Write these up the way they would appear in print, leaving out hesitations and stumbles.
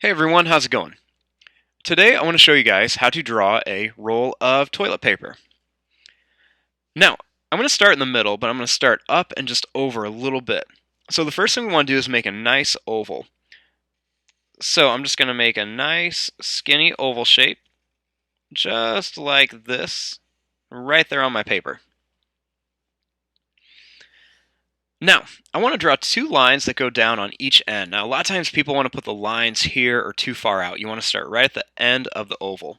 Hey everyone, how's it going? Today I want to show you guys how to draw a roll of toilet paper. Now, I'm going to start in the middle, but I'm going to start up and just over a little bit. So the first thing we want to do is make a nice oval. So I'm just going to make a nice skinny oval shape, just like this, right there on my paper. Now, I want to draw two lines that go down on each end. Now, a lot of times people want to put the lines here or too far out. You want to start right at the end of the oval.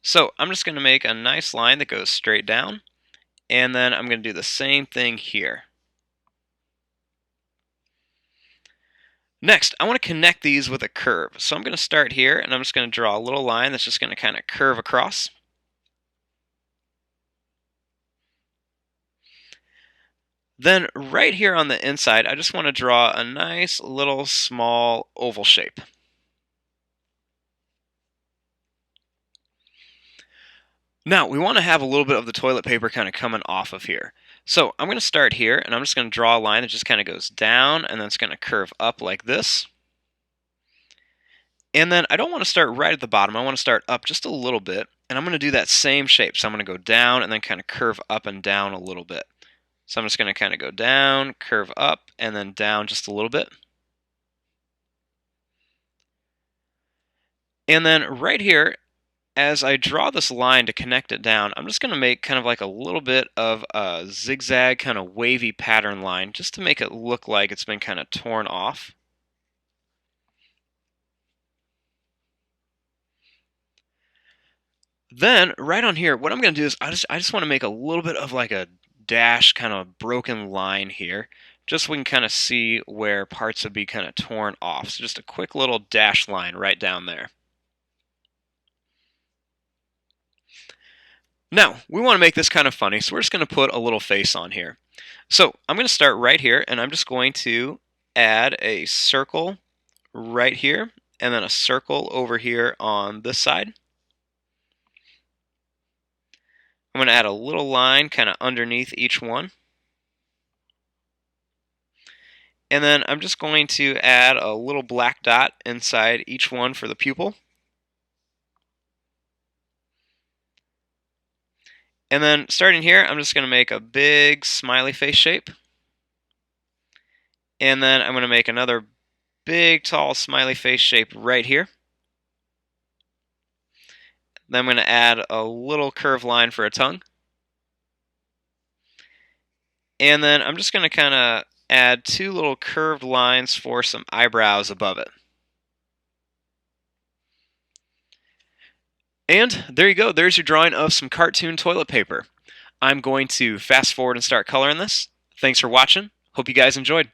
So I'm just going to make a nice line that goes straight down, and then I'm going to do the same thing here. Next, I want to connect these with a curve. So I'm going to start here, and I'm just going to draw a little line that's just going to kind of curve across. Then right here on the inside, I just want to draw a nice little small oval shape. Now, we want to have a little bit of the toilet paper kind of coming off of here. So I'm going to start here, and I'm just going to draw a line that just kind of goes down, and then it's going to curve up like this. And then I don't want to start right at the bottom. I want to start up just a little bit, and I'm going to do that same shape. So I'm going to go down and then kind of curve up and down a little bit. So I'm just going to kind of go down, curve up, and then down just a little bit. And then right here, as I draw this line to connect it down, I'm just going to make kind of like a little bit of a zigzag kind of wavy pattern line just to make it look like it's been kind of torn off. Then right on here, what I'm going to do is I just want to make a little bit of like a dash kind of broken line here, just so we can kind of see where parts would be kind of torn off. So just a quick little dash line right down there. Now, we want to make this kind of funny, so we're just going to put a little face on here. So I'm going to start right here, and I'm just going to add a circle right here, and then a circle over here on this side. I'm going to add a little line kind of underneath each one. And then I'm just going to add a little black dot inside each one for the pupil. And then starting here, I'm just going to make a big smiley face shape. And then I'm going to make another big, tall smiley face shape right here. Then I'm going to add a little curved line for a tongue. And then I'm just going to kind of add two little curved lines for some eyebrows above it. And there you go, there's your drawing of some cartoon toilet paper. I'm going to fast forward and start coloring this. Thanks for watching. Hope you guys enjoyed.